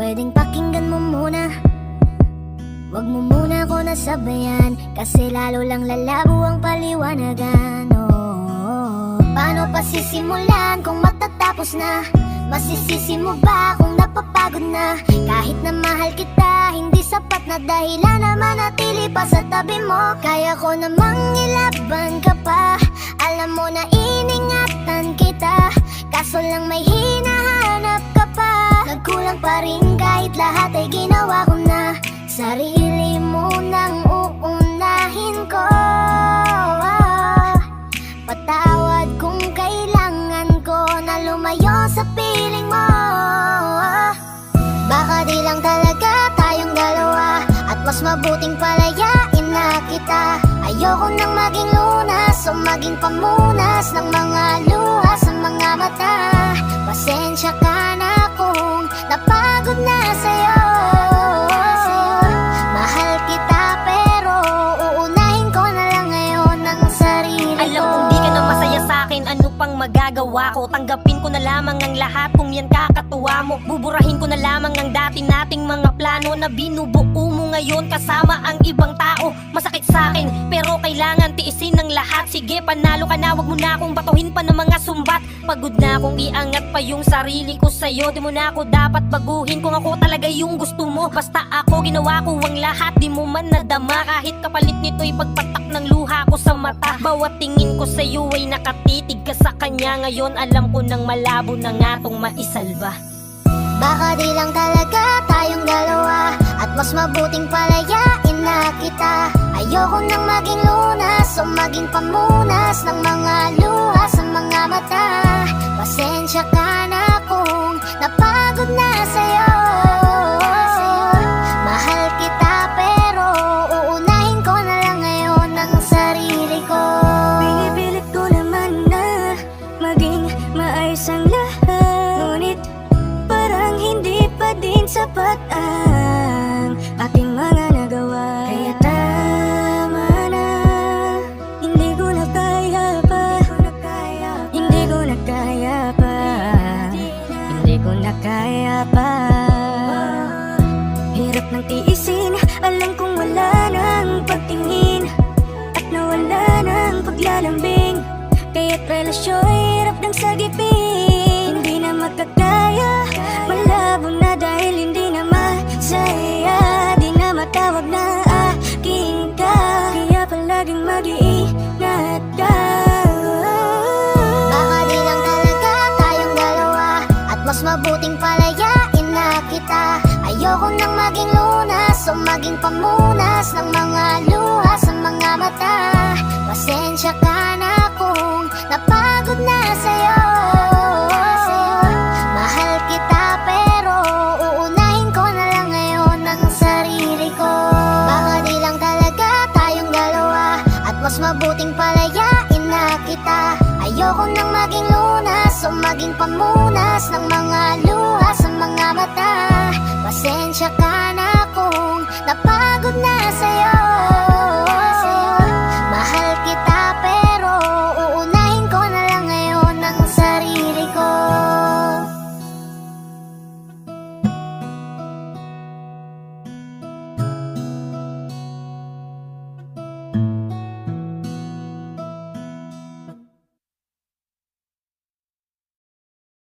pwedeng pakinggan mo muna. Wag mo muna ako nasabayan, kasi lalo lang lalabo ang paliwanagan. Paano pa sisimulan kung matatapos na? Masisisi mo ba kung napapagod na? Kahit na mahal kita, hindi sapat na dahilan na manatili pa sa tabi mo. Kaya ko namang ilaban ka pa, alam mo na iningatan kita, kaso lang may hinahanap ka pa. Nagkulang pa rin kahit lahat ay ginawa ko na. Sarili mo nang uunahin ko. Patawad kung kailangan ko na lumayo sa piling mo. Baka di lang talaga tayong dalawa, at mas mabuting palayain na kita. Ayoko nang maging lunas o maging pamunas ng mga luha sa mga mata. Pasensya ka na kung napagod na sa'yo. Mahal kita pero uunahin ko na lang ngayon ang sarili ko. Alam kong di ka na masaya sa'kin, ano pang magagawa ko? Tanggapin ko na lamang ang lahat kung yan kakatuwa mo. Buburahin ko na lamang ang dati nating mga plano na binubuo mo ngayon kasama ang ibang tao. Masakit sa'kin pero kailangan tiisin ng lahat. Sige, panalo ka na, wag mo na akong batuhin pa ng mga sumbat. Pagod na akong iangat pa yung sarili ko sa'yo. Di mo na ako dapat baguhin kung ako talaga yung gusto mo. Basta ako ginawa ko ang lahat, di mo man nadama. Kahit kapalit nito'y pagpatak ng luha ko sa mata. Bawat tingin ko sa'yo ay nakatitig ka sa kanya. Ngayon alam ko nang malabo na nga tong maisalba. Baka di lang talaga tayong dalawa, at mas mabuting palayain na kita. Ayoko nang maging lunas o maging pamunas ng mga luha sa mga mata. Pasensya ka na kung napagod na sa'yo. Mahal kita pero uunahin ko na lang ngayon ang sarili ko. Pinipilit ko naman na maging maayos ang lahat, ngunit parang hindi pa din sapat ang aking mga nagawa. Kaya tama na, hindi ko na kaya pa, hindi ko na kaya pa, hindi ko na kaya pa. Hirap ng tiisin, alam kong wala nang pagtingin, at nawala nang paglalambing. Kaya't relasyo'y hirap ng sagipin. Hindi na magkakaya, malabo na dahil hindi na masaya. Di na matawag na akin ka, kaya palaging mag-iingat ka. Baka di lang talaga tayong dalawa, at mas mabuting palayain na kita. Ayoko nang maging lunas o maging pamunas ng mga luha sa mga mata. Pasensya ka na kung napagod na sa'yo. Mahal kita pero uunahin ko na lang ngayon ang sarili ko. Baka di lang talaga tayong dalawa, at mas mabuting palayain na kita. Ayoko nang maging lunas o maging pamunas ng mga luha sa mga mata. Pasensya ka na kung napagod na sa'yo.